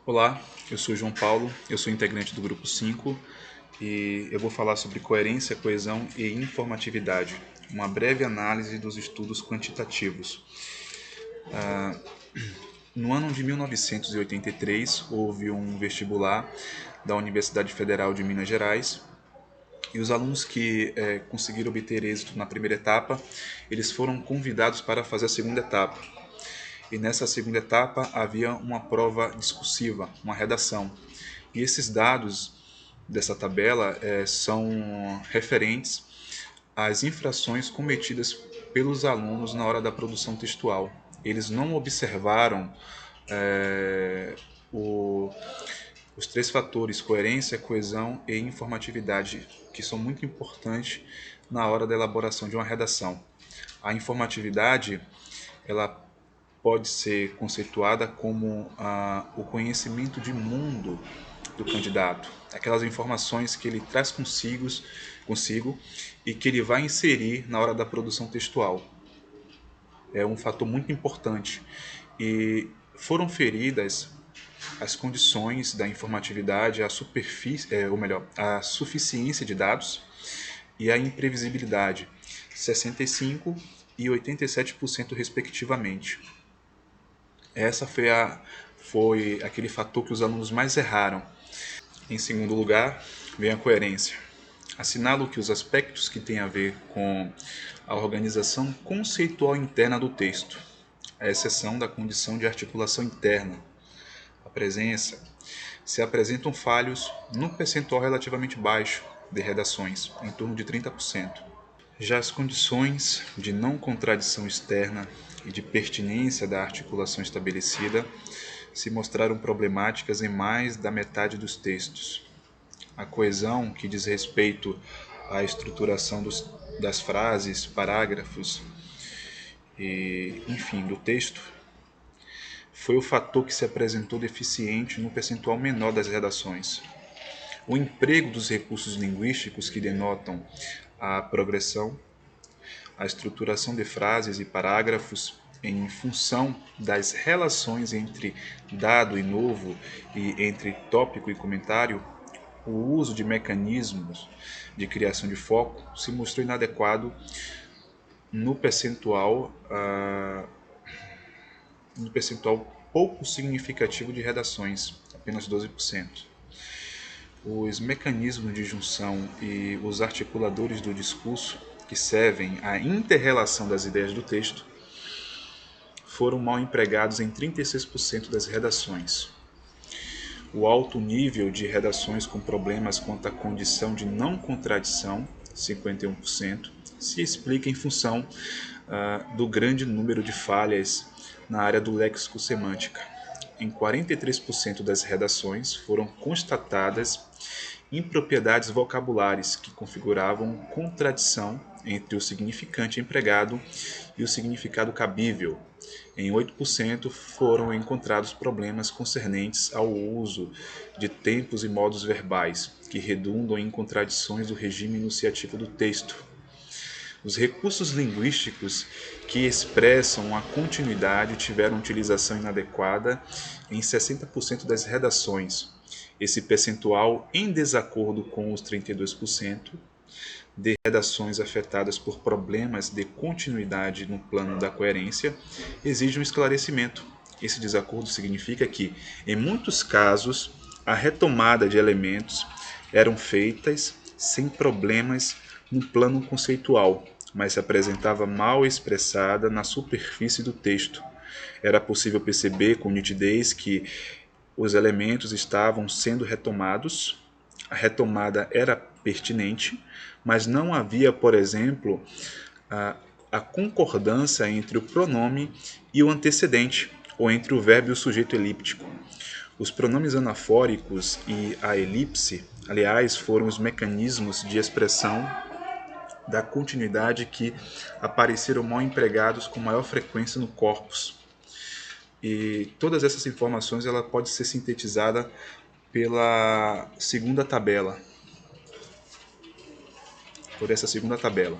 Olá, eu sou João Paulo, eu sou integrante do grupo 5 e eu vou falar sobre coerência, coesão e informatividade, uma breve análise dos estudos quantitativos. No ano de 1983, houve um vestibular da Universidade Federal de Minas Gerais e os alunos que conseguiram obter êxito na primeira etapa, eles foram convidados para fazer a segunda etapa. E nessa segunda etapa havia uma prova discursiva, uma redação. E esses dados dessa tabela são referentes às infrações cometidas pelos alunos na hora da produção textual. Eles não observaram é, o, os três fatores, coerência, coesão e informatividade, que são muito importantes na hora da elaboração de uma redação. A informatividade, ela pode ser conceituada como o conhecimento de mundo do candidato, aquelas informações que ele traz consigo e que ele vai inserir na hora da produção textual. É um fator muito importante e foram feridas as condições da informatividade, a superfície, ou melhor, a suficiência de dados e a imprevisibilidade, 65% e 87% respectivamente. Essa foi aquele fator que os alunos mais erraram. Em segundo lugar, vem a coerência. Assinalo que os aspectos que têm a ver com a organização conceitual interna do texto, à exceção da condição de articulação interna, a presença, se apresentam falhos no percentual relativamente baixo de redações, em torno de 30%. Já as condições de não contradição externa e de pertinência da articulação estabelecida se mostraram problemáticas em mais da metade dos textos. A coesão, que diz respeito à estruturação das frases, parágrafos e, enfim, do texto, foi o fator que se apresentou deficiente no percentual menor das redações. O emprego dos recursos linguísticos que denotam a progressão, a estruturação de frases e parágrafos em função das relações entre dado e novo e entre tópico e comentário, o uso de mecanismos de criação de foco se mostrou inadequado no percentual, pouco significativo de redações, apenas 12%. Os mecanismos de junção e os articuladores do discurso, que servem à inter-relação das ideias do texto, foram mal empregados em 36% das redações. O alto nível de redações com problemas quanto à condição de não contradição, 51%, se explica em função do grande número de falhas na área do léxico-semântica. Em 43% das redações foram constatadas impropriedades vocabulares que configuravam contradição entre o significante empregado e o significado cabível. Em 8% foram encontrados problemas concernentes ao uso de tempos e modos verbais, que redundam em contradições do regime enunciativo do texto. Os recursos linguísticos que expressam a continuidade tiveram utilização inadequada em 60% das redações. Esse percentual, em desacordo com os 32% de redações afetadas por problemas de continuidade no plano da coerência, exige um esclarecimento. Esse desacordo significa que, em muitos casos, a retomada de elementos eram feitas sem problemas no plano conceitual, mas se apresentava mal expressada na superfície do texto. Era possível perceber com nitidez que os elementos estavam sendo retomados, a retomada era pertinente, mas não havia, por exemplo, a concordância entre o pronome e o antecedente, ou entre o verbo e o sujeito elíptico. Os pronomes anafóricos e a elipse, aliás, foram os mecanismos de expressão da continuidade que apareceram mal empregados com maior frequência no corpus. E todas essas informações ela pode ser sintetizada pela segunda tabela, por essa segunda tabela.